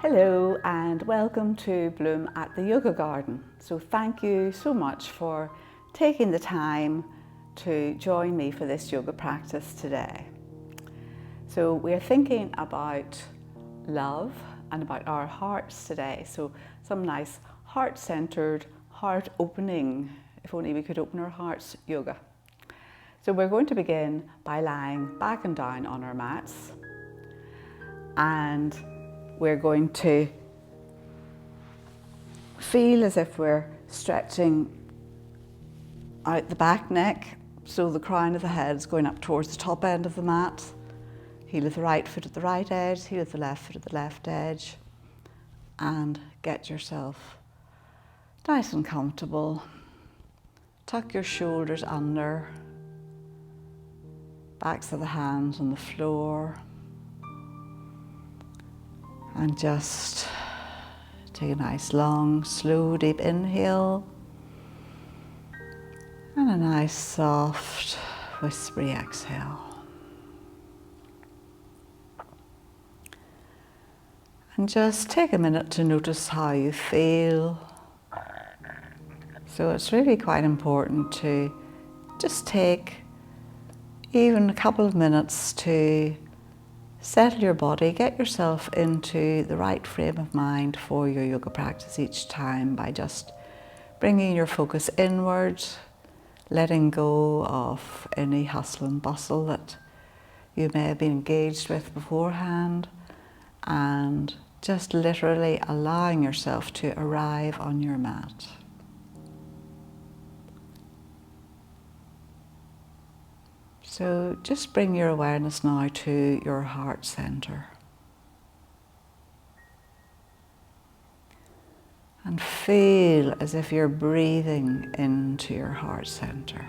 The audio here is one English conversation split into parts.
Hello and welcome to Bloom at the Yoga Garden. So thank you so much for taking the time to join me for this yoga practice today. So we're thinking about love and about our hearts today. So some nice heart-centered, heart-opening, if only we could open our hearts, yoga. So we're going to begin by lying back and down on our mats, and we're going to feel as if we're stretching out the back neck, so the crown of the head is going up towards the top end of the mat. Heel of the right foot at the right edge, heel of the left foot at the left edge, and get yourself nice and comfortable. Tuck your shoulders under, backs of the hands on the floor, and just take a nice long, slow, deep inhale and a nice, soft, whispery exhale. And just take a minute to notice how you feel. So it's really quite important to just take even a couple of minutes to settle your body, get yourself into the right frame of mind for your yoga practice each time by just bringing your focus inwards, letting go of any hustle and bustle that you may have been engaged with beforehand, and just literally allowing yourself to arrive on your mat. So just bring your awareness now to your heart center. And feel as if you're breathing into your heart center.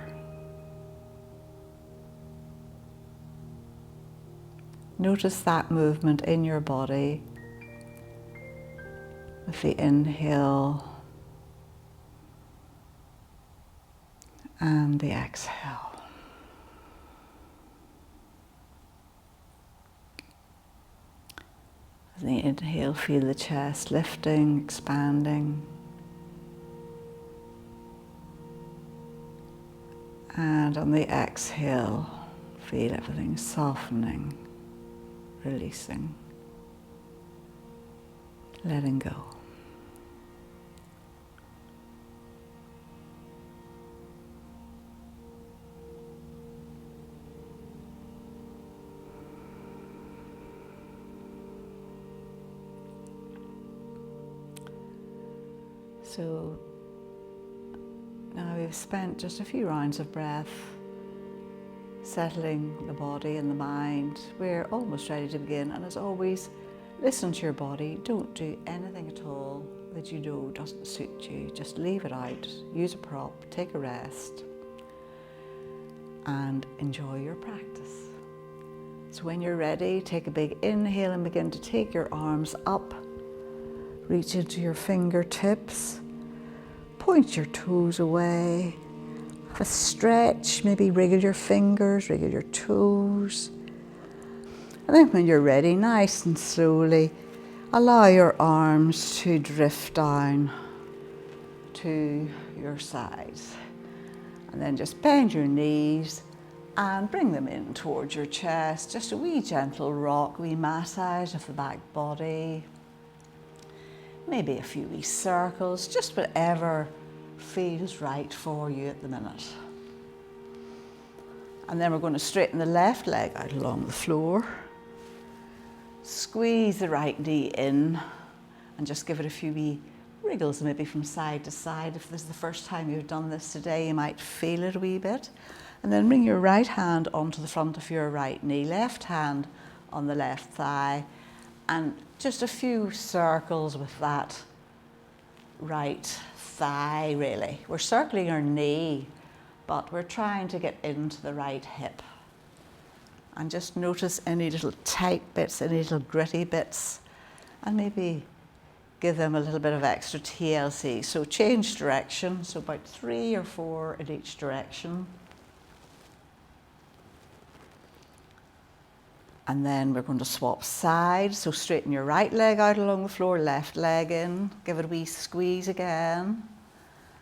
Notice that movement in your body with the inhale and the exhale. As the inhale, feel the chest lifting, expanding. And on the exhale, feel everything softening, releasing, letting go. So now we've spent just a few rounds of breath, settling the body and the mind. We're almost ready to begin, and as always, listen to your body. Don't do anything at all that you know doesn't suit you. Just leave it out, use a prop, take a rest, and enjoy your practice. So when you're ready, take a big inhale and begin to take your arms up. Reach into your fingertips, point your toes away, have a stretch, maybe wriggle your fingers, wriggle your toes. And then when you're ready, nice and slowly, allow your arms to drift down to your sides. And then just bend your knees and bring them in towards your chest. Just a wee gentle rock, wee massage of the back body. Maybe a few wee circles, just whatever feels right for you at the minute. And then we're going to straighten the left leg out along the floor. Squeeze the right knee in and just give it a few wee wriggles, maybe from side to side. If this is the first time you've done this today, you might feel it a wee bit. And then bring your right hand onto the front of your right knee, left hand on the left thigh, and just a few circles with that right thigh, really. We're circling our knee, but we're trying to get into the right hip. And just notice any little tight bits, any little gritty bits, and maybe give them a little bit of extra TLC. So change direction, so about 3 or 4 in each direction. And then we're going to swap sides. So straighten your right leg out along the floor, left leg in. Give it a wee squeeze again.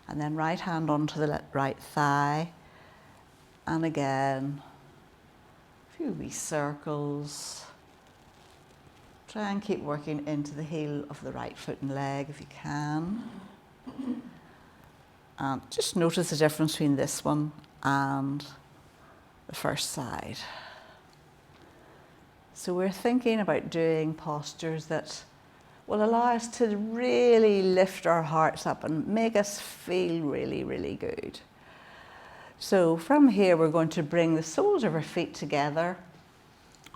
And then right hand onto the right thigh. And again, a few wee circles. Try and keep working into the heel of the right foot and leg if you can. And just notice the difference between this one and the first side. So we're thinking about doing postures that will allow us to really lift our hearts up and make us feel really, really good. So from here, we're going to bring the soles of our feet together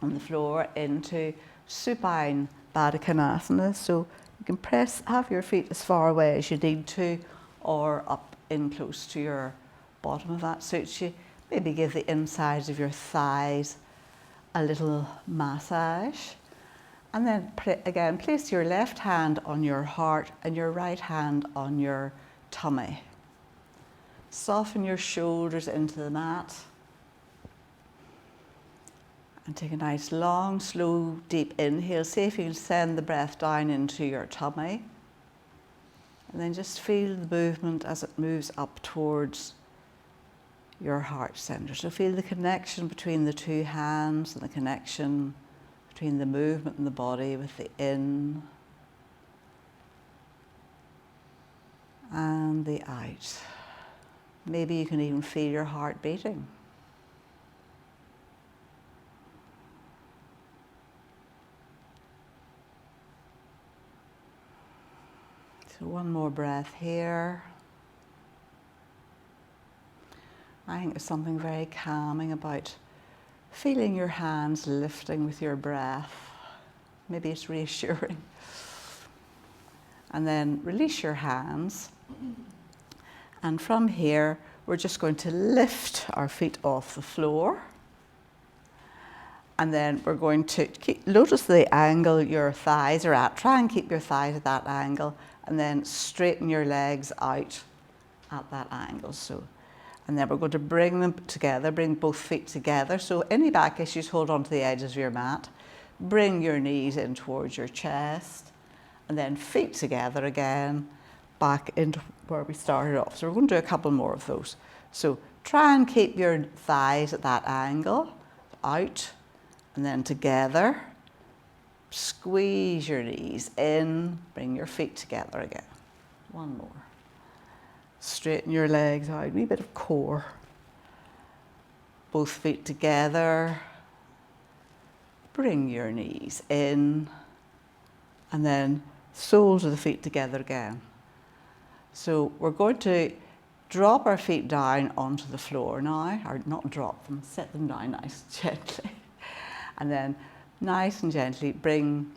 on the floor into supine Baddha Konasana. So you can have your feet as far away as you need to, or up in close to your bottom if that suits you. Maybe give the insides of your thighs a little massage. And then again, place your left hand on your heart and your right hand on your tummy. Soften your shoulders into the mat. And take a nice long, slow, deep inhale. See if you can send the breath down into your tummy. And then just feel the movement as it moves up towards your heart center. So feel the connection between the two hands and the connection between the movement in the body with the in and the out. Maybe you can even feel your heart beating. So one more breath here. I think there's something very calming about feeling your hands lifting with your breath. Maybe it's reassuring. And then release your hands. And from here, we're just going to lift our feet off the floor. And then we're going to notice the angle your thighs are at. Try and keep your thighs at that angle. And then straighten your legs out at that angle. And then we're going to bring them together, bring both feet together. So any back issues, hold on to the edges of your mat. Bring your knees in towards your chest. And then feet together again, back into where we started off. So we're going to do a couple more of those. So try and keep your thighs at that angle, out, and then together. Squeeze your knees in, bring your feet together again. One more. Straighten your legs out, a wee bit of core. Both feet together. Bring your knees in. And then soles of the feet together again. So we're going to drop our feet down onto the floor now, or not drop them, set them down nice and gently. And then nice and gently bring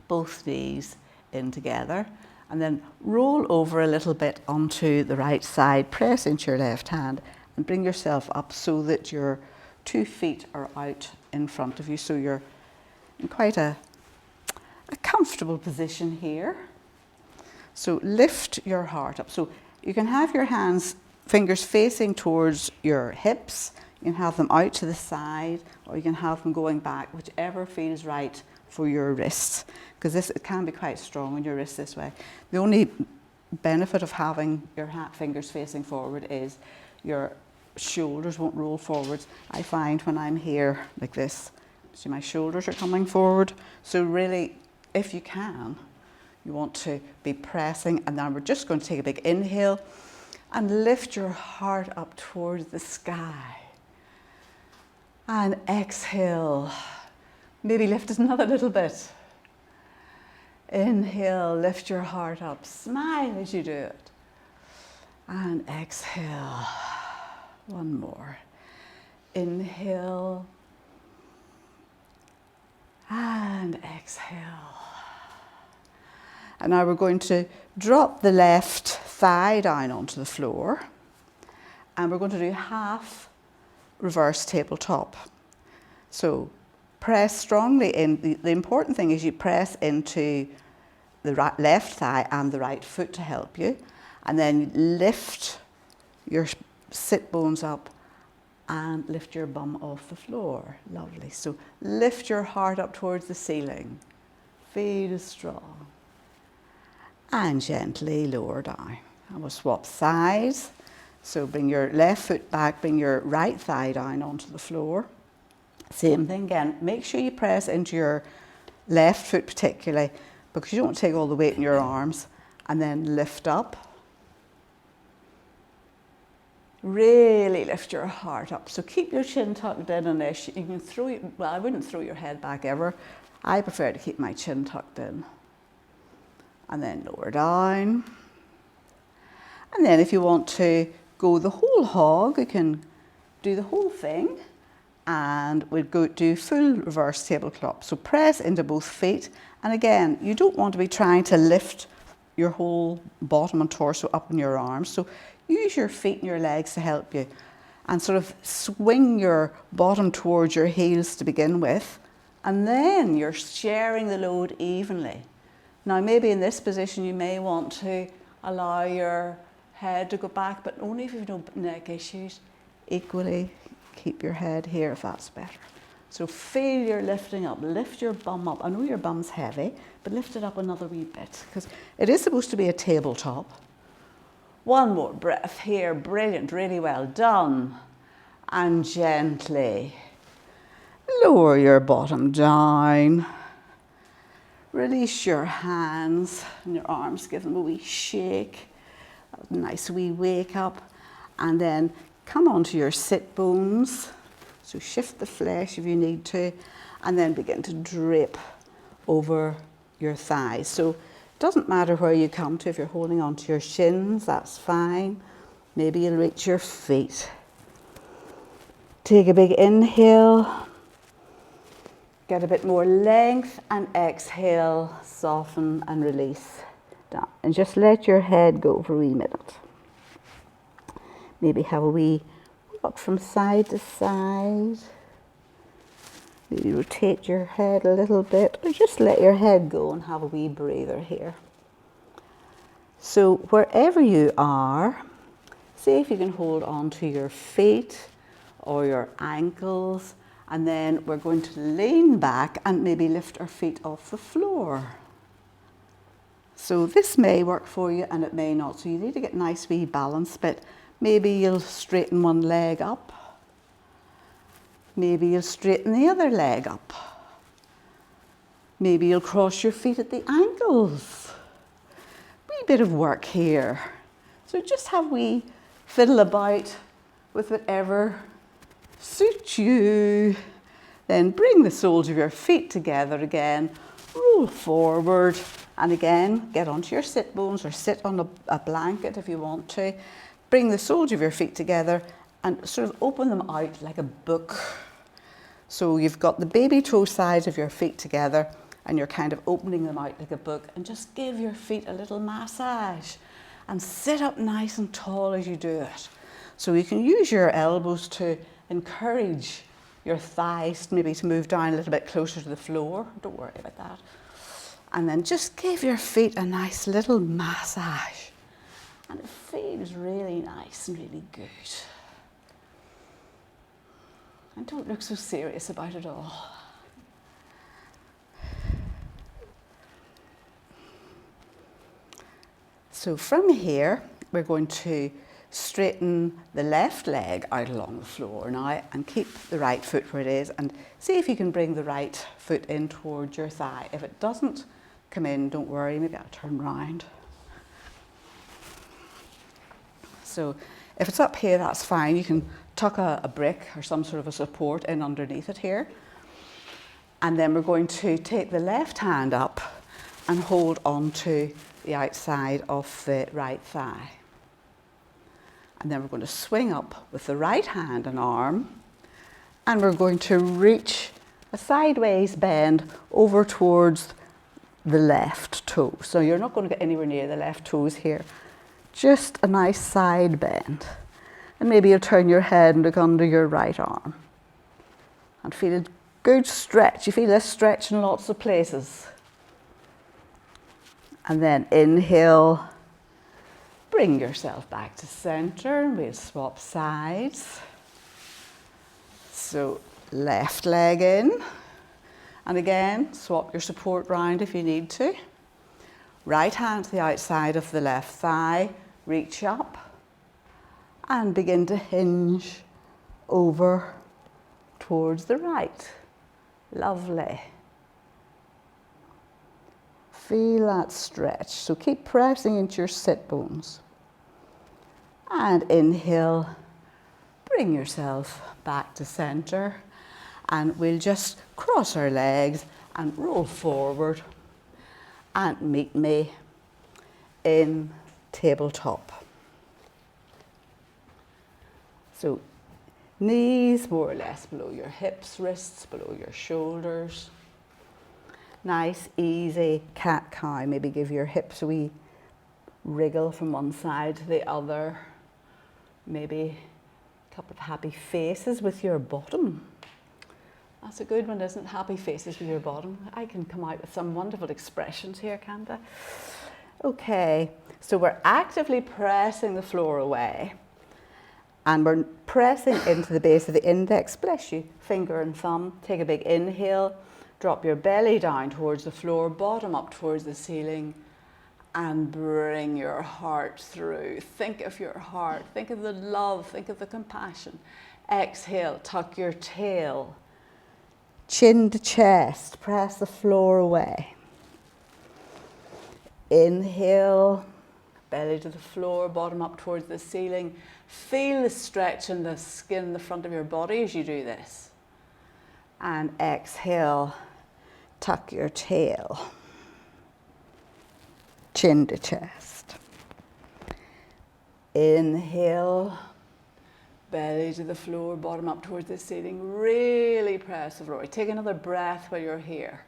both knees in together. And then roll over a little bit onto the right side, press into your left hand and bring yourself up so that your 2 feet are out in front of you. So you're in quite a comfortable position here. So lift your heart up. So you can have your fingers facing towards your hips. You can have them out to the side, or you can have them going back, whichever feels right for your wrists, because it can be quite strong on your wrists this way. The only benefit of having your fingers facing forward is your shoulders won't roll forwards. I find when I'm here like this, see my shoulders are coming forward. So really, if you can, you want to be pressing, and then we're just going to take a big inhale and lift your heart up towards the sky. And exhale. Maybe lift it another little bit. Inhale, lift your heart up. Smile as you do it. And exhale. One more. Inhale. And exhale. And now we're going to drop the left thigh down onto the floor. And we're going to do half reverse tabletop. So press strongly in. The important thing is you press into the left thigh and the right foot to help you. And then lift your sit bones up and lift your bum off the floor. Lovely. So lift your heart up towards the ceiling. Feel strong. And gently lower down. And we'll swap sides. So bring your left foot back, bring your right thigh down onto the floor. Same thing again. Make sure you press into your left foot particularly, because you don't want to take all the weight in your arms. And then lift up. Really lift your heart up. So keep your chin tucked in on this. You can well, I wouldn't throw your head back ever. I prefer to keep my chin tucked in. And then lower down. And then if you want to go the whole hog, you can do the whole thing. And we'll go do full reverse tablecloth. So press into both feet. And again, you don't want to be trying to lift your whole bottom and torso up in your arms. So use your feet and your legs to help you. And sort of swing your bottom towards your heels to begin with. And then you're sharing the load evenly. Now maybe in this position you may want to allow your head to go back, but only if you've no neck issues. Equally, keep your head here if that's better. So feel your lifting up, lift your bum up. I know your bum's heavy, but lift it up another wee bit, because it is supposed to be a tabletop. One more breath here, brilliant, really well done. And gently lower your bottom down. Release your hands and your arms, give them a wee shake. A nice wee wake up. And then come onto your sit bones. So shift the flesh if you need to. And then begin to drape over your thighs. So it doesn't matter where you come to. If you're holding onto your shins, that's fine. Maybe you'll reach your feet. Take a big inhale. Get a bit more length and exhale, soften and release down. And just let your head go for a wee minute. Maybe have a wee rock from side to side. Maybe rotate your head a little bit, or just let your head go and have a wee breather here. So wherever you are, see if you can hold on to your feet or your ankles. And then we're going to lean back and maybe lift our feet off the floor. So this may work for you and it may not. So you need to get nice wee balance, but maybe you'll straighten one leg up. Maybe you'll straighten the other leg up. Maybe you'll cross your feet at the ankles. Wee bit of work here. So just have we fiddle about with whatever suit you. Then bring the soles of your feet together again, roll forward, and again get onto your sit bones or sit on a blanket if you want to. Bring the soles of your feet together and sort of open them out like a book. So you've got the baby toe sides of your feet together and you're kind of opening them out like a book, and just give your feet a little massage and sit up nice and tall as you do it. So you can use your elbows to encourage your thighs maybe to move down a little bit closer to the floor. Don't worry about that. And then just give your feet a nice little massage. And it feels really nice and really good. And don't look so serious about it all. So from here, we're going to straighten the left leg out along the floor now and keep the right foot where it is, and see if you can bring the right foot in towards your thigh. If it doesn't come in, don't worry, maybe I'll turn round. So if it's up here, that's fine. You can tuck a brick or some sort of a support in underneath it here. And then we're going to take the left hand up and hold onto the outside of the right thigh. And then we're going to swing up with the right hand and arm, and we're going to reach a sideways bend over towards the left toe. So you're not going to get anywhere near the left toes here. Just a nice side bend. And maybe you'll turn your head and look under your right arm. And feel a good stretch. You feel this stretch in lots of places. And then inhale. Bring yourself back to center, and we'll swap sides. So left leg in, and again, swap your support round if you need to. Right hand to the outside of the left thigh, reach up, and begin to hinge over towards the right. Lovely. Feel that stretch, so keep pressing into your sit bones. And inhale, bring yourself back to center, and we'll just cross our legs and roll forward and meet me in tabletop. So knees more or less below your hips, wrists below your shoulders. Nice, easy cat-cow. Maybe give your hips a wee wriggle from one side to the other. Maybe a couple of happy faces with your bottom. That's a good one, isn't it? Happy faces with your bottom. I can come out with some wonderful expressions here, can't I? Okay, so we're actively pressing the floor away. And we're pressing into the base of the index, bless you, finger and thumb. Take a big inhale, drop your belly down towards the floor, bottom up towards the ceiling, and bring your heart through. Think of your heart, think of the love, think of the compassion. Exhale, tuck your tail. Chin to chest, press the floor away. Inhale, belly to the floor, bottom up towards the ceiling. Feel the stretch in the skin in the front of your body as you do this. And exhale, tuck your tail. Chin to chest. Inhale, belly to the floor, bottom up towards the ceiling. Really press the floor. Take another breath while you're here.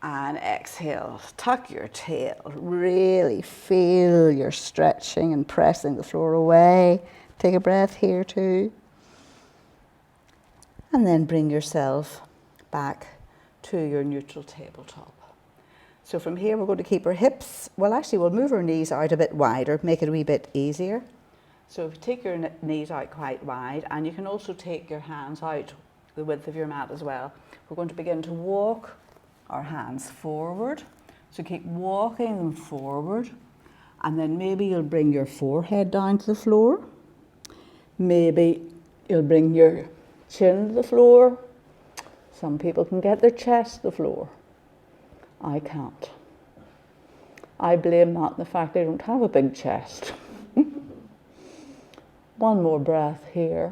And exhale, tuck your tail. Really feel your stretching and pressing the floor away. Take a breath here too. And then bring yourself back to your neutral tabletop. So from here we're going to keep our hips, well actually we'll move our knees out a bit wider, make it a wee bit easier. So if you take your knees out quite wide, and you can also take your hands out the width of your mat as well. We're going to begin to walk our hands forward. So keep walking them forward, and then maybe you'll bring your forehead down to the floor. Maybe you'll bring your chin to the floor. Some people can get their chest to the floor. I can't. I blame that on the fact they don't have a big chest. One more breath here.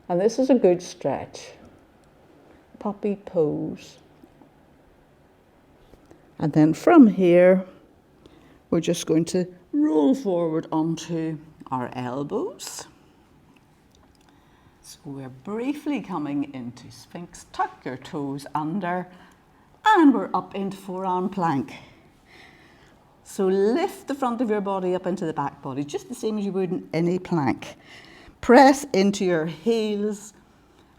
And this is a good stretch. Puppy pose. And then from here, we're just going to roll forward onto our elbows. So we're briefly coming into Sphinx. Tuck your toes under, and we're up into forearm plank. So lift the front of your body up into the back body, just the same as you would in any plank. Press into your heels,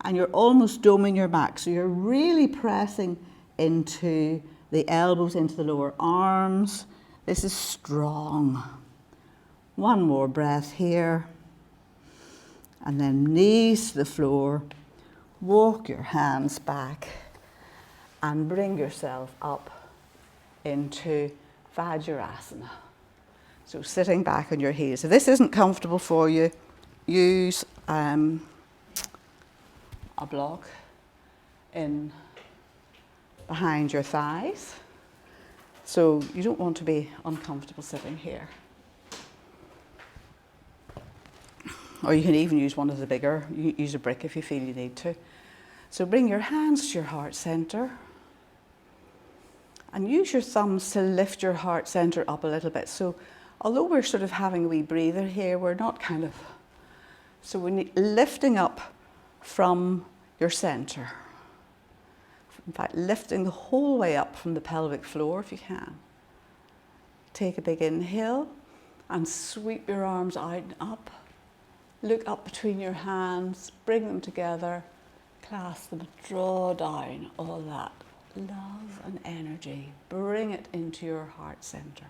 and you're almost doming your back. So you're really pressing into the elbows, into the lower arms. This is strong. One more breath here. And then knees to the floor. Walk your hands back and bring yourself up into Vajrasana. So sitting back on your heels. If this isn't comfortable for you, use a block in behind your thighs. So you don't want to be uncomfortable sitting here. Or you can even use one of the bigger, use a brick if you feel you need to. So bring your hands to your heart center. And use your thumbs to lift your heart center up a little bit. So although we're sort of having a wee breather here, we're not kind of, so we need lifting up from your center. In fact, lifting the whole way up from the pelvic floor if you can. Take a big inhale and sweep your arms out and up. Look up between your hands, bring them together, clasp them, draw down all that love and energy. Bring it into your heart center.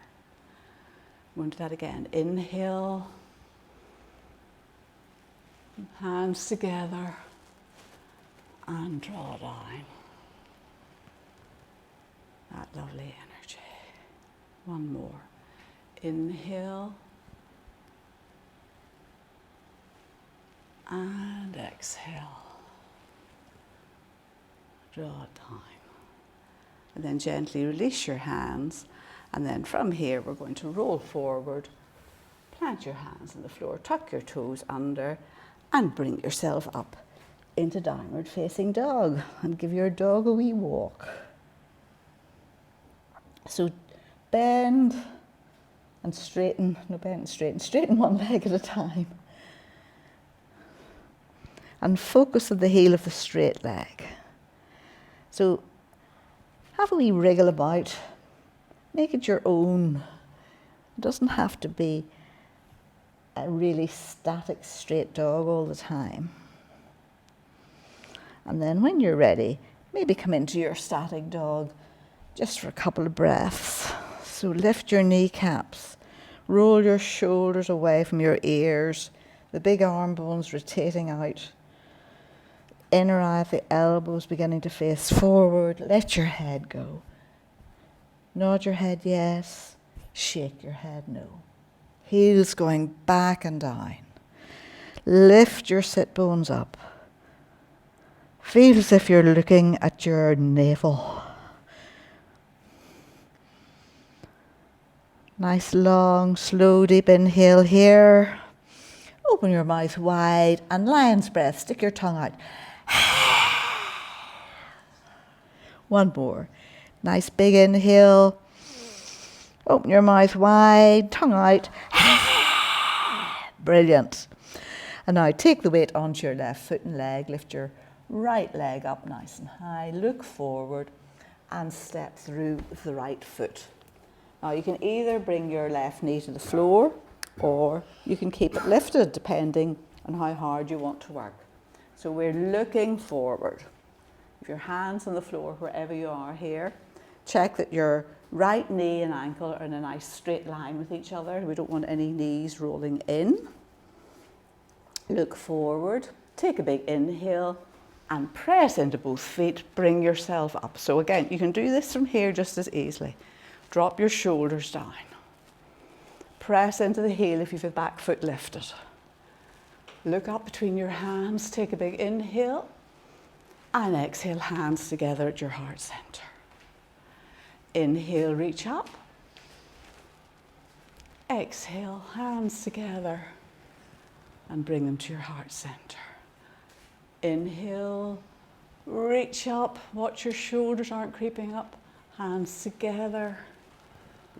We'll do that again. Inhale. Hands together and draw down. That lovely energy. One more. Inhale and exhale. Draw it down. And then gently release your hands. And then from here, we're going to roll forward. Plant your hands on the floor, tuck your toes under, and bring yourself up into downward facing dog. And give your dog a wee walk. So bend and straighten, no bend and straighten one leg at a time. And focus on the heel of the straight leg. So have a wee wriggle about, make it your own. It doesn't have to be a really static straight dog all the time. And then when you're ready, maybe come into your static dog just for a couple of breaths. So lift your kneecaps, roll your shoulders away from your ears, the big arm bones rotating out. Inner eye of the elbows beginning to face forward. Let your head go. Nod your head yes, shake your head no. Heels going back and down. Lift your sit bones up. Feel as if you're looking at your navel. Nice long, slow, deep inhale here. Open your mouth wide and lion's breath. Stick your tongue out. One more. Nice big inhale. Open your mouth wide, tongue out. Brilliant. And now take the weight onto your left foot and leg. Lift your right leg up nice and high. Look forward and step through with the right foot. Now you can either bring your left knee to the floor or you can keep it lifted depending on how hard you want to work. So we're looking forward. If your hands on the floor wherever you are here, check that your right knee and ankle are in a nice straight line with each other. We don't want any knees rolling in. Look forward, take a big inhale and press into both feet, bring yourself up. So again, you can do this from here just as easily. Drop your shoulders down. Press into the heel if you've the back foot lifted. Look up between your hands, take a big inhale and exhale, hands together at your heart center. Inhale, reach up. Exhale, hands together and bring them to your heart center. Inhale, reach up, watch your shoulders aren't creeping up, hands together.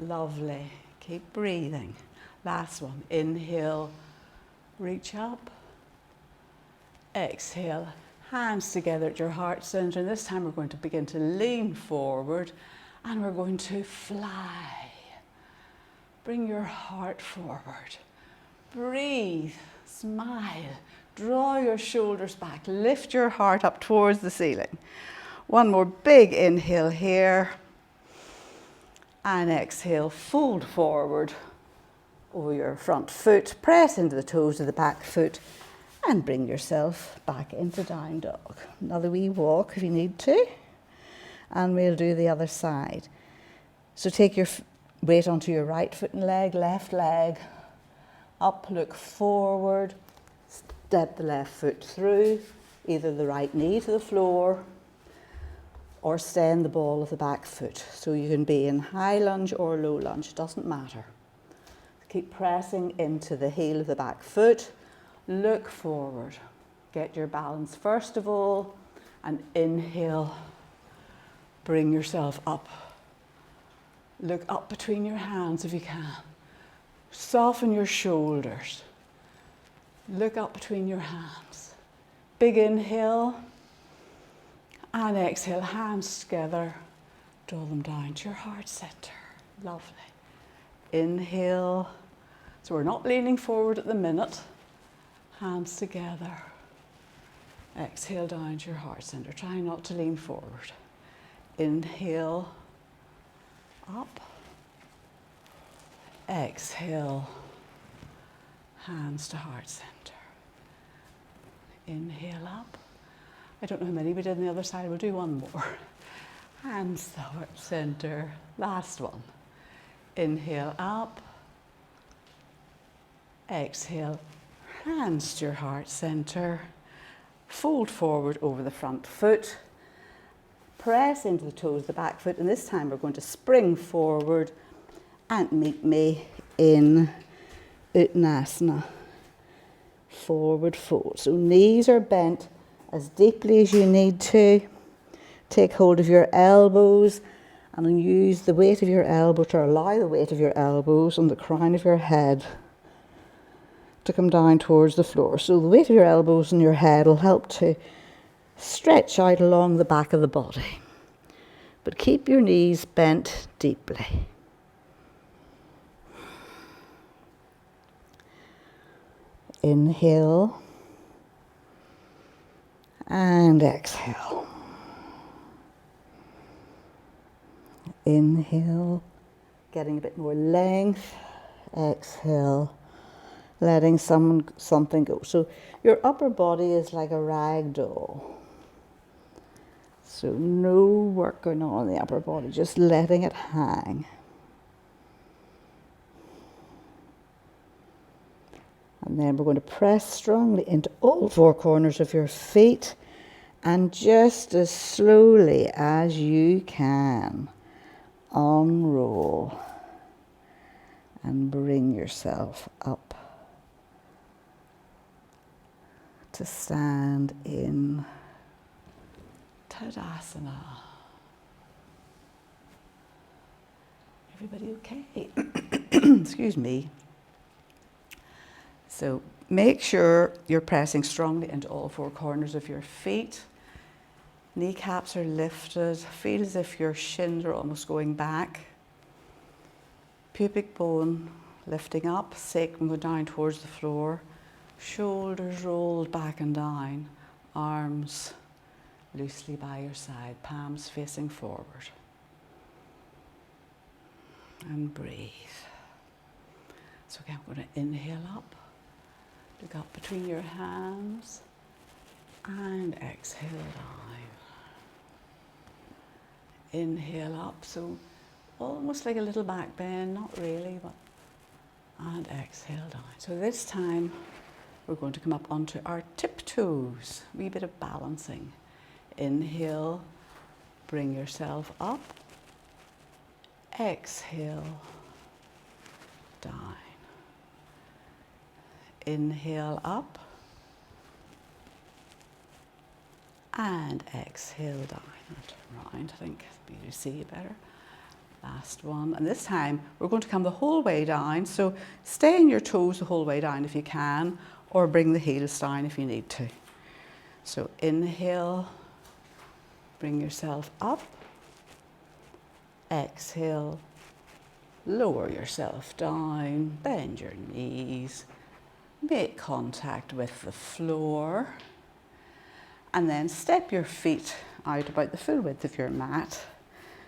Lovely. Keep breathing. Last one. Inhale, reach up. Exhale, hands together at your heart center. And this time we're going to begin to lean forward and we're going to fly. Bring your heart forward. Breathe, smile, draw your shoulders back, lift your heart up towards the ceiling. One more big inhale here. And exhale, fold forward over your front foot, press into the toes of the back foot and bring yourself back into down dog. Another wee walk if you need to. And we'll do the other side. So take your weight onto your right foot and leg, left leg up, look forward, step the left foot through, either the right knee to the floor or extend the ball of the back foot. So you can be in high lunge or low lunge, it doesn't matter. Keep pressing into the heel of the back foot. Look forward. Get your balance first of all and inhale. Bring yourself up. Look up between your hands if you can. Soften your shoulders. Look up between your hands. Big inhale. And exhale, hands together, draw them down to your heart center. Lovely. Inhale. So we're not leaning forward at the minute. Hands together. Exhale down to your heart center. Try not to lean forward. Inhale. Up. Exhale. Hands to heart center. Inhale up. I don't know how many we did on the other side. We'll do one more. Hands to heart center. Last one. Inhale up. Exhale. Hands to your heart center. Fold forward over the front foot. Press into the toes of the back foot. And this time we're going to spring forward and meet me in Uttanasana. Forward fold. So knees are bent as deeply as you need to. Take hold of your elbows and use the weight of your elbow to allow the weight of your elbows on the crown of your head to come down towards the floor. So the weight of your elbows and your head will help to stretch out along the back of the body. But keep your knees bent deeply. Inhale and exhale. Inhale, getting a bit more length. Exhale, letting something go. So your upper body is like a rag doll. So no work going on in the upper body, just letting it hang. And then we're going to press strongly into all four corners of your feet and just as slowly as you can, unroll and bring yourself up to stand in Tadasana. Everybody okay? Excuse me. So make sure you're pressing strongly into all four corners of your feet. Kneecaps are lifted. Feel as if your shins are almost going back. Pubic bone lifting up, sacrum going down towards the floor. Shoulders rolled back and down. Arms loosely by your side. Palms facing forward. And breathe. So again, I'm going to inhale up. Look up between your hands and exhale down. Inhale up, so almost like a little back bend, not really, but and exhale down. So this time we're going to come up onto our tiptoes, a wee bit of balancing. Inhale, bring yourself up. Exhale, down. Inhale up and exhale down. I'll turn around, I think you see you better. Last one, and this time we're going to come the whole way down, so stay in your toes the whole way down if you can, or bring the heels down if you need to. So inhale, bring yourself up. Exhale, lower yourself down, bend your knees. Make contact with the floor and then step your feet out about the full width of your mat.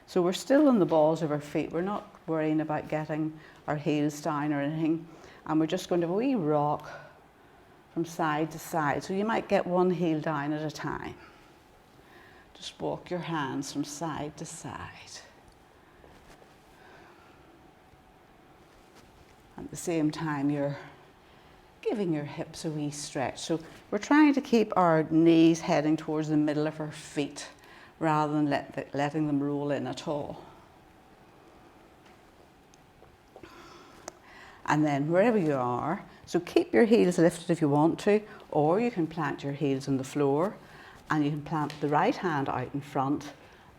So we're still on the balls of our feet. We're not worrying about getting our heels down or anything. And we're just going to have a wee rock from side to side. So you might get one heel down at a time. Just walk your hands from side to side. At the same time, you're giving your hips a wee stretch. So we're trying to keep our knees heading towards the middle of our feet rather than letting them roll in at all. And then wherever you are, so keep your heels lifted if you want to, or you can plant your heels on the floor and you can plant the right hand out in front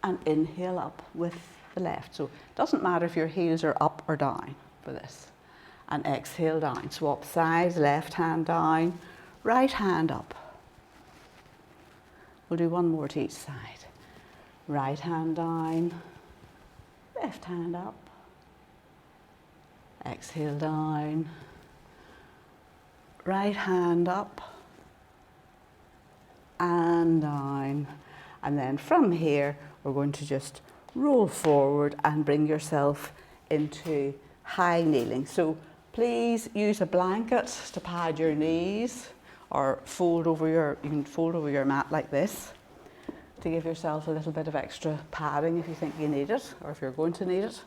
and inhale up with the left. So it doesn't matter if your heels are up or down for this. And exhale down. Swap sides, left hand down, right hand up. We'll do one more to each side. Right hand down, left hand up. Exhale down, right hand up and down. And then from here, we're going to just roll forward and bring yourself into high kneeling. So please use a blanket to pad your knees, or you can fold over your mat like this to give yourself a little bit of extra padding if you think you need it, or if you're going to need it.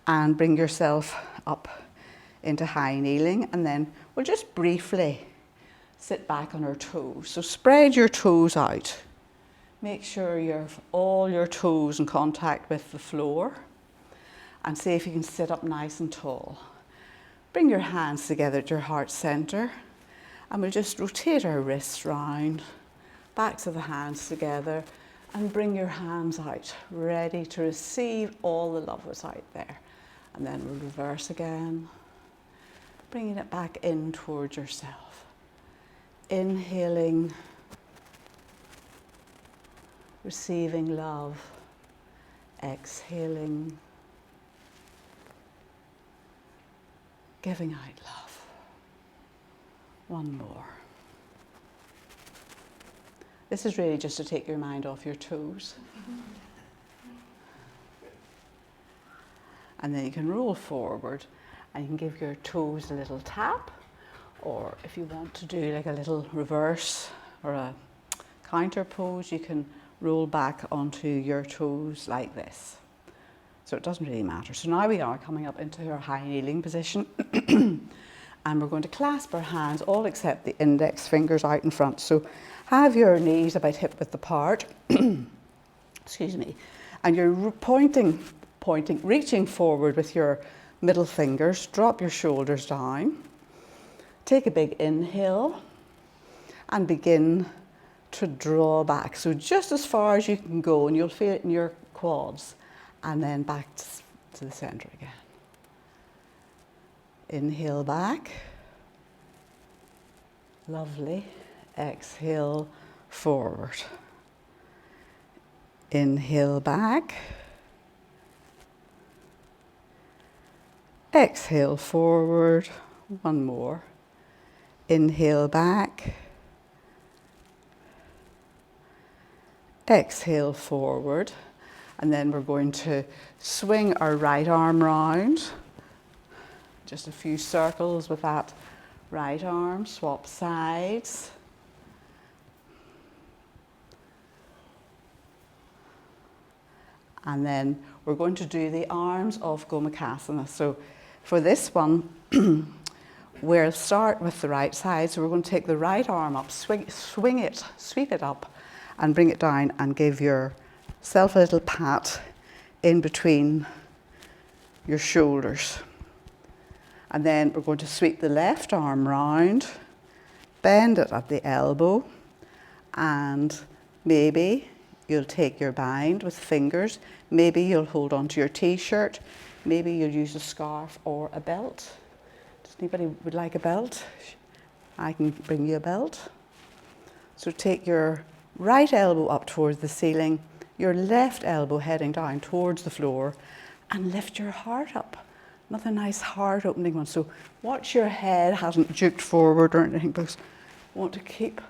And bring yourself up into high kneeling, and then we'll just briefly sit back on our toes. So spread your toes out. Make sure you have all your toes in contact with the floor, and see if you can sit up nice and tall. Bring your hands together at your heart center, and we'll just rotate our wrists round, backs of the hands together, and bring your hands out, ready to receive all the love that's out there. And then we'll reverse again, bringing it back in towards yourself. Inhaling, receiving love. Exhaling, giving out love. One more. This is really just to take your mind off your toes. And then you can roll forward and you can give your toes a little tap, or if you want to do like a little reverse or a counter pose, you can roll back onto your toes like this. So it doesn't really matter. So now we are coming up into our high kneeling position and we're going to clasp our hands, all except the index fingers out in front. So have your knees about hip width apart, excuse me, and you're reaching forward with your middle fingers. Drop your shoulders down. Take a big inhale and begin to draw back. So just as far as you can go, and you'll feel it in your quads, and then back to the center again. Inhale back. Lovely. Exhale forward. Inhale back. Exhale forward. One more. Inhale back. Exhale forward. And then we're going to swing our right arm round. Just a few circles with that right arm. Swap sides. And then we're going to do the arms of Gomukhasana. So for this one, we'll start with the right side. So we're going to take the right arm up, swing it, sweep it up, and bring it down and give yourself a little pat in between your shoulders. And then we're going to sweep the left arm round, bend it at the elbow, and maybe you'll take your bind with fingers. Maybe you'll hold onto your t-shirt. Maybe you'll use a scarf or a belt. Does anybody would like a belt? I can bring you a belt. So take your right elbow up towards the ceiling, your left elbow heading down towards the floor, and lift your heart up. Another nice heart opening one. So watch your head hasn't juked forward or anything, because you want to keep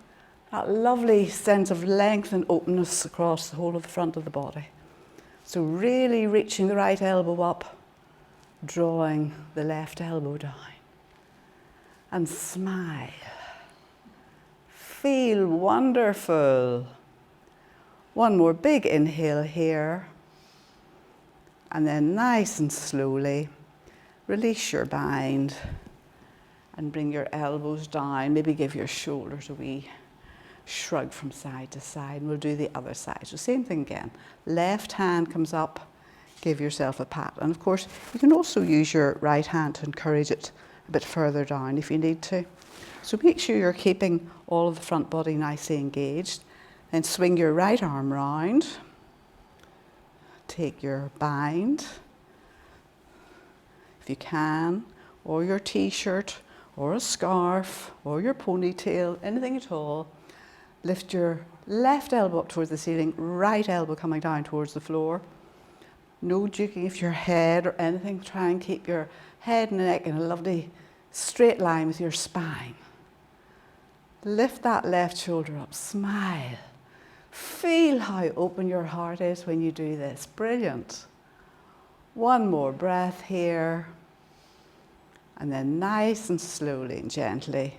that lovely sense of length and openness across the whole of the front of the body. So really reaching the right elbow up, drawing the left elbow down. And smile. Feel wonderful. One more big inhale here. And then nice and slowly release your bind and bring your elbows down. Maybe give your shoulders a wee shrug from side to side, and we'll do the other side. So same thing again. Left hand comes up, give yourself a pat. And of course, you can also use your right hand to encourage it a bit further down if you need to. So make sure you're keeping all of the front body nicely engaged. Then swing your right arm round. Take your bind, if you can, or your t-shirt, or a scarf, or your ponytail, anything at all. Lift your left elbow up towards the ceiling, right elbow coming down towards the floor. No juking of your head or anything. Try and keep your head and neck in a lovely straight line with your spine. Lift that left shoulder up, smile. Feel how open your heart is when you do this. Brilliant. One more breath here. And then nice and slowly and gently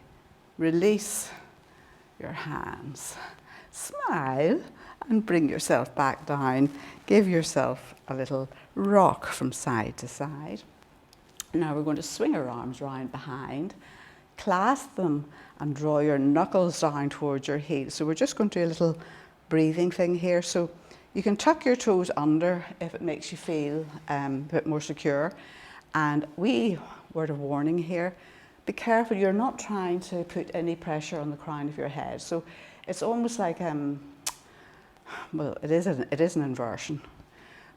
release your hands. Smile and bring yourself back down. Give yourself a little rock from side to side. Now we're going to swing our arms round behind, clasp them and draw your knuckles down towards your heels. So we're just going to do a little breathing thing here. So you can tuck your toes under if it makes you feel a bit more secure. And word of warning here, be careful, you're not trying to put any pressure on the crown of your head. So it's almost like, well, it is an inversion.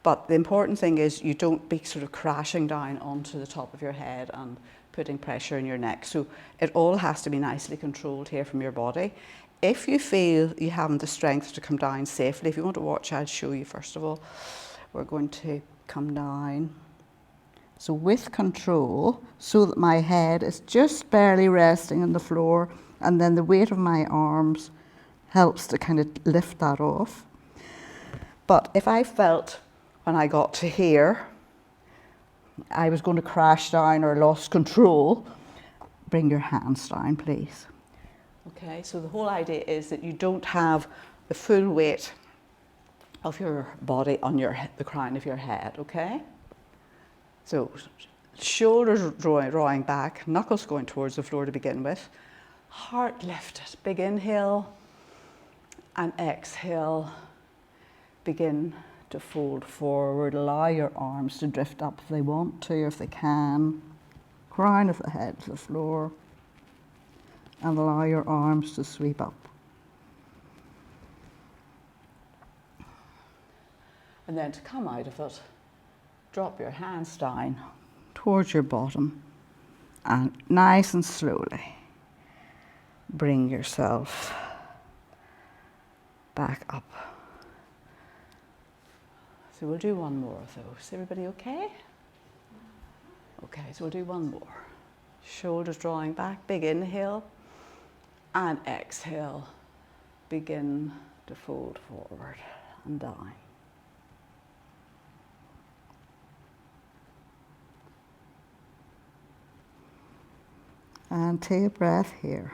But the important thing is you don't be sort of crashing down onto the top of your head and putting pressure in your neck. So it all has to be nicely controlled here from your body. If you feel you haven't the strength to come down safely, if you want to watch, I'll show you first of all. We're going to come down. So with control, so that my head is just barely resting on the floor, and then the weight of my arms helps to kind of lift that off. But if I felt when I got to here, I was going to crash down or lost control, bring your hands down, please. Okay, so the whole idea is that you don't have the full weight of your body on the crown of your head, okay? So shoulders drawing back, knuckles going towards the floor to begin with, heart lifted, big inhale and exhale, begin to fold forward, allow your arms to drift up if they want to, if they can, crown of the head to the floor, and allow your arms to sweep up. And then to come out of it, drop your hands down towards your bottom and nice and slowly bring yourself back up. So we'll do one more of those. Everybody okay? Okay, so we'll do one more. Shoulders drawing back, big inhale and exhale. Begin to fold forward and down. And take a breath here.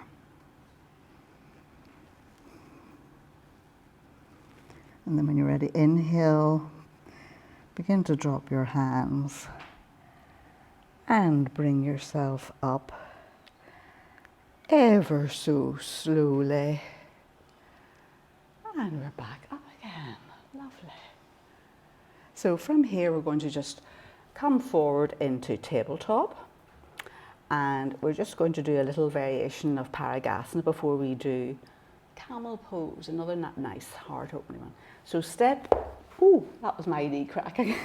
And then when you're ready, inhale, begin to drop your hands and bring yourself up ever so slowly. And we're back up again. Lovely. So from here, we're going to just come forward into tabletop. And we're just going to do a little variation of Paragasana before we do camel pose, another nice heart opening one. So step, that was my knee cracking.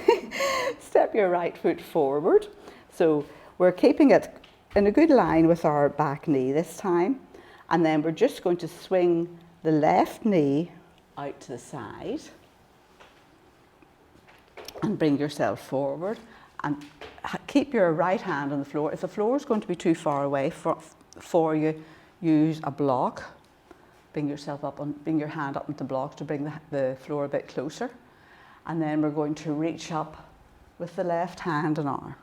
Step your right foot forward. So we're keeping it in a good line with our back knee this time. And then we're just going to swing the left knee out to the side and bring yourself forward. And keep your right hand on the floor. If the floor is going to be too far away for you, use a block. Bring yourself up, bring your hand up with the block to bring the floor a bit closer. And then we're going to reach up with the left hand and arm.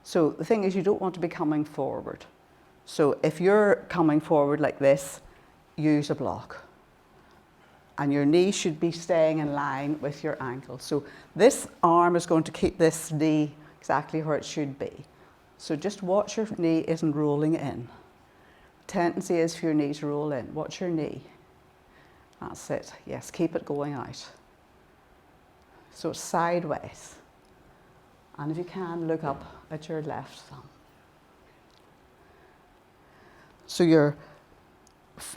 So the thing is, you don't want to be coming forward. So if you're coming forward like this, use a block. And your knee should be staying in line with your ankle. So this arm is going to keep this knee exactly where it should be. So just watch your knee isn't rolling in. The tendency is for your knee to roll in. Watch your knee. That's it. Yes, keep it going out. So it's sideways. And if you can, look up at your left thumb. So your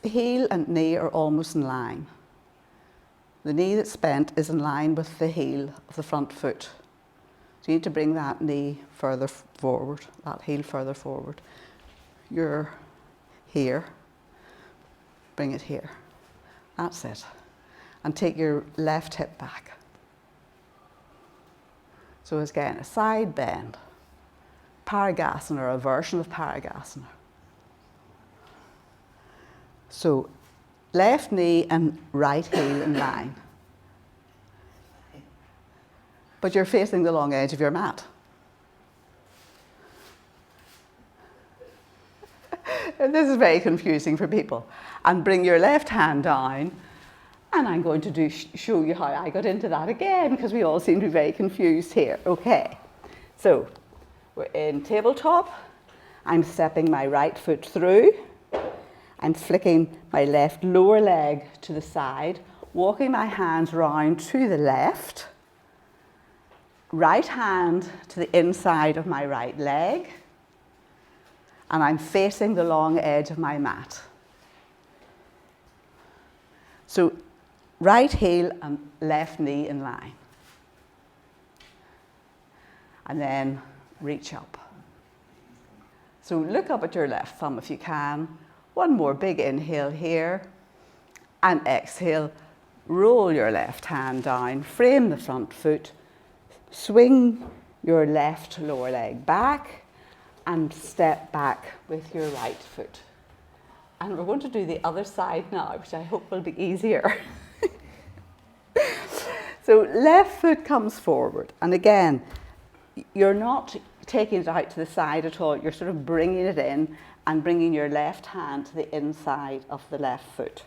heel and knee are almost in line. The knee that's bent is in line with the heel of the front foot. So you need to bring that knee further forward, that heel further forward. You're here, bring it here. That's it. And take your left hip back. So again, a side bend. Paragasana, or a version of Paragasana. So left knee and right heel in line. But you're facing the long edge of your mat. And this is very confusing for people. And bring your left hand down. And I'm going to show you how I got into that again, because we all seem to be very confused here. Okay, so we're in tabletop. I'm stepping my right foot through. I'm flicking my left lower leg to the side, walking my hands round to the left. Right hand to the inside of my right leg. And I'm facing the long edge of my mat. So right heel and left knee in line. And then reach up. So look up at your left thumb if you can. One more big inhale here. And exhale, roll your left hand down, frame the front foot, swing your left lower leg back, and step back with your right foot. And we're going to do the other side now, which I hope will be easier. So left foot comes forward. And again, you're not taking it out to the side at all. You're sort of bringing it in and bringing your left hand to the inside of the left foot.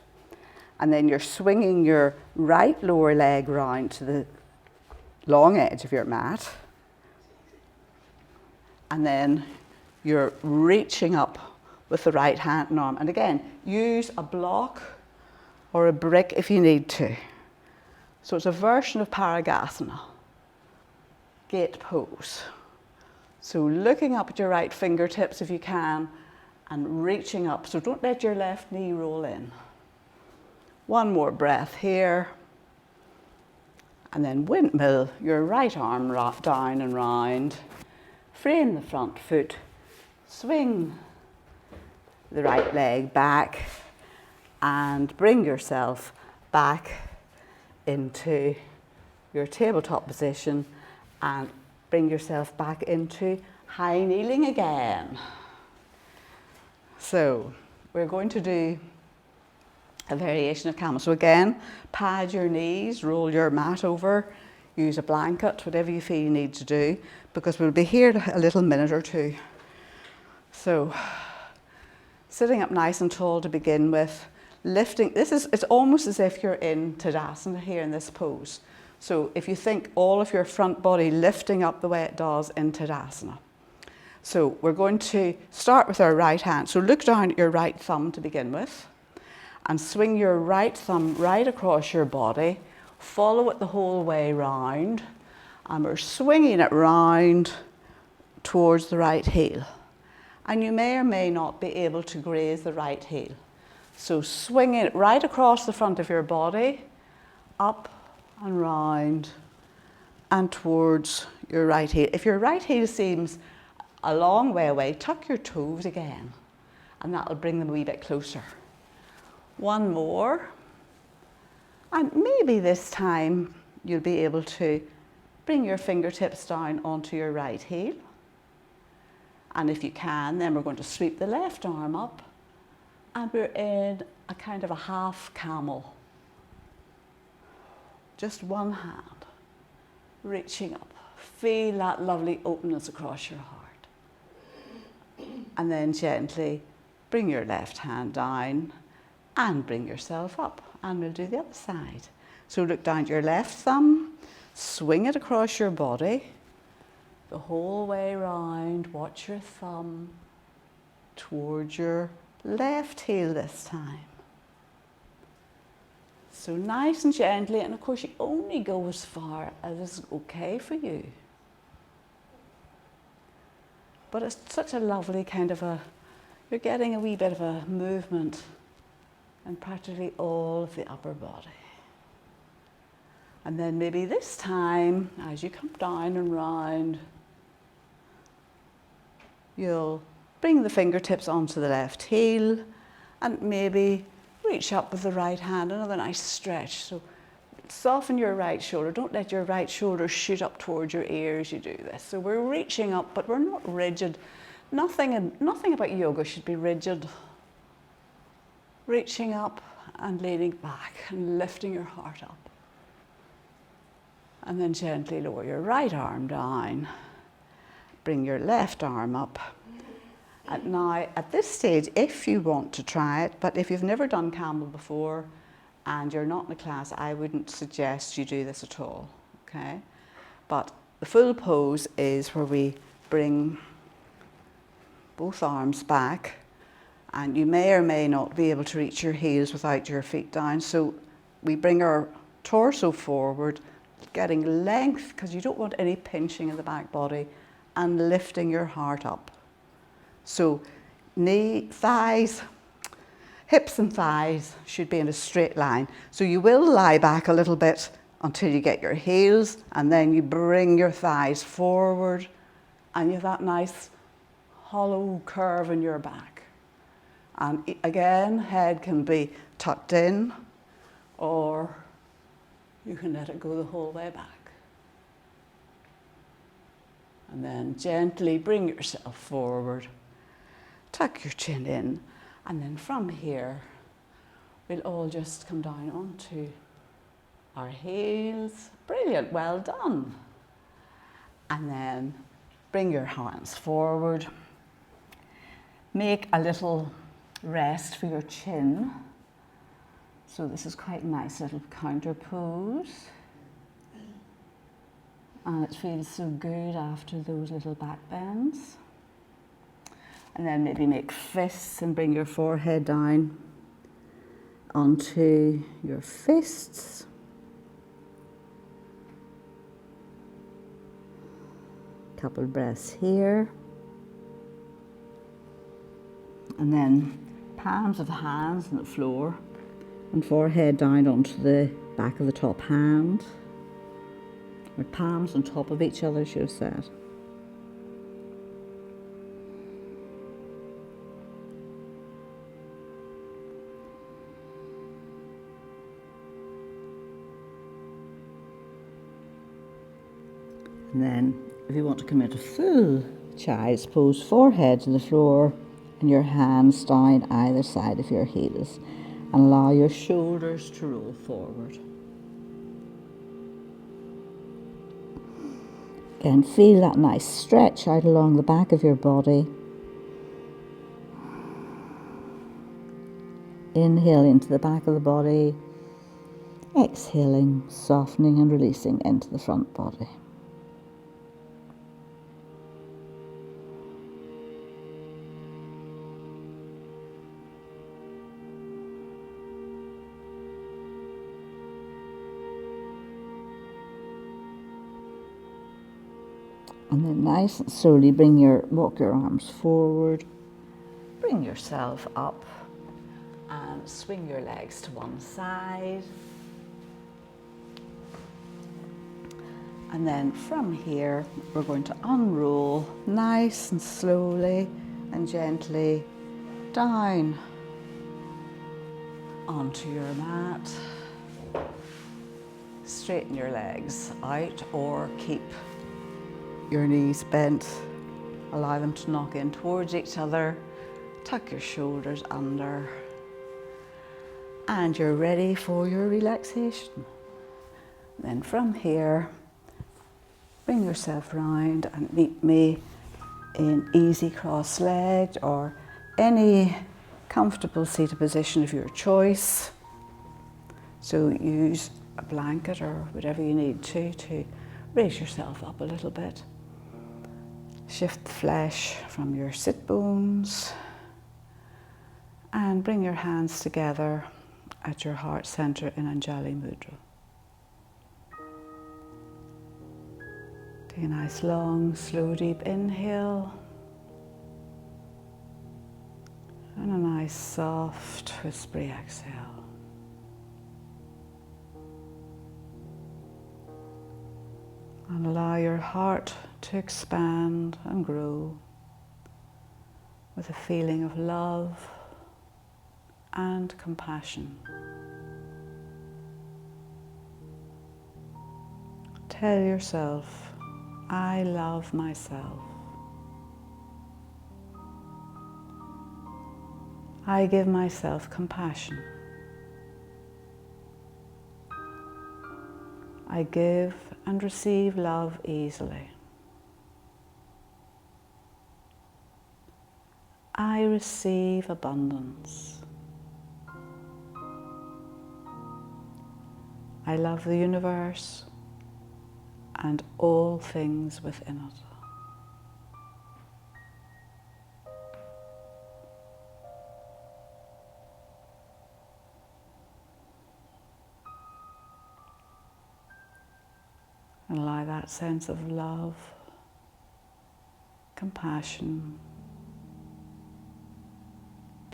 And then you're swinging your right lower leg round to the long edge of your mat. And then you're reaching up with the right hand and arm. And again, use a block or a brick if you need to. So it's a version of Paragasana, gate pose. So looking up at your right fingertips if you can and reaching up. So don't let your left knee roll in. One more breath here. And then windmill your right arm down and round. Frame the front foot. Swing the right leg back and bring yourself back into your tabletop position and bring yourself back into high kneeling again. So we're going to do a variation of camel. So again, pad your knees, roll your mat over, use a blanket, whatever you feel you need to do, because we'll be here a little minute or two. So sitting up nice and tall to begin with, lifting, it's almost as if you're in Tadasana here in this pose. So if you think all of your front body lifting up the way it does in Tadasana. So we're going to start with our right hand. So look down at your right thumb to begin with and swing your right thumb right across your body. Follow it the whole way round, and we're swinging it round towards the right heel. And you may or may not be able to graze the right heel. So swinging it right across the front of your body, up and round and towards your right heel. If your right heel seems a long way away, tuck your toes again, and that'll bring them a wee bit closer. One more. And maybe this time you'll be able to bring your fingertips down onto your right heel. And if you can, then we're going to sweep the left arm up, and we're in a kind of a half camel. Just one hand, reaching up. Feel that lovely openness across your heart. And then gently bring your left hand down and bring yourself up. And we'll do the other side. So look down at your left thumb, swing it across your body, the whole way round. Watch your thumb towards your left heel this time. So nice and gently, and of course you only go as far as is okay for you. But it's such a lovely kind of you're getting a wee bit of a movement in practically all of the upper body. And then maybe this time, as you come down and round, you'll bring the fingertips onto the left heel and maybe reach up with the right hand, another nice stretch. So soften your right shoulder. Don't let your right shoulder shoot up towards your ears. You do this. So we're reaching up, but we're not rigid. Nothing about yoga should be rigid. Reaching up and leaning back and lifting your heart up. And then gently lower your right arm down. Bring your left arm up And now, at this stage, if you want to try it, but if you've never done camel before and you're not in a class, I wouldn't suggest you do this at all, okay? But the full pose is where we bring both arms back, and you may or may not be able to reach your heels without your feet down. So we bring our torso forward, getting length, because you don't want any pinching in the back body, and lifting your heart up. So thighs, hips and thighs should be in a straight line. So you will lie back a little bit until you get your heels, and then you bring your thighs forward, and you have that nice hollow curve in your back. And again, head can be tucked in, or you can let it go the whole way back. And then gently bring yourself forward, tuck your chin in, and then from here, we'll all just come down onto our heels. Brilliant, well done. And then bring your hands forward. Make a little rest for your chin. So this is quite a nice little counter pose. And it feels so good after those little back bends. And then maybe make fists and bring your forehead down onto your fists. Couple of breaths here. And then palms of the hands on the floor and forehead down onto the back of the top hand. Or palms on top of each other, should have said. And then, if you want to come into full child's pose, forehead to the floor and your hands down either side of your heels, and allow your shoulders to roll forward. Again, feel that nice stretch out along the back of your body. Inhale into the back of the body, exhaling, softening and releasing into the front body. And then nice and slowly walk your arms forward, bring yourself up and swing your legs to one side. And then from here, we're going to unroll nice and slowly and gently down onto your mat. Straighten your legs out or keep your knees bent. Allow them to knock in towards each other. Tuck your shoulders under. And you're ready for your relaxation. Then from here, bring yourself round and meet me in easy cross-legged or any comfortable seated position of your choice. So use a blanket or whatever you need to raise yourself up a little bit. Shift the flesh from your sit bones and bring your hands together at your heart center in Anjali Mudra. Take a nice long, slow, deep inhale and a nice, soft, whispery exhale. And allow your heart to expand and grow with a feeling of love and compassion. Tell yourself, I love myself. I give myself compassion. I give and receive love easily. I receive abundance. I love the universe and all things within it. And allow that sense of love, compassion,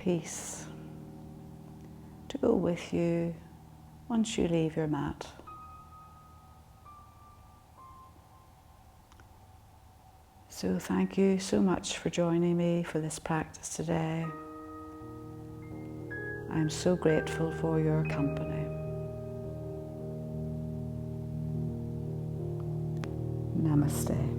peace to go with you once you leave your mat. So thank you so much for joining me for this practice today. I'm so grateful for your company. Namaste.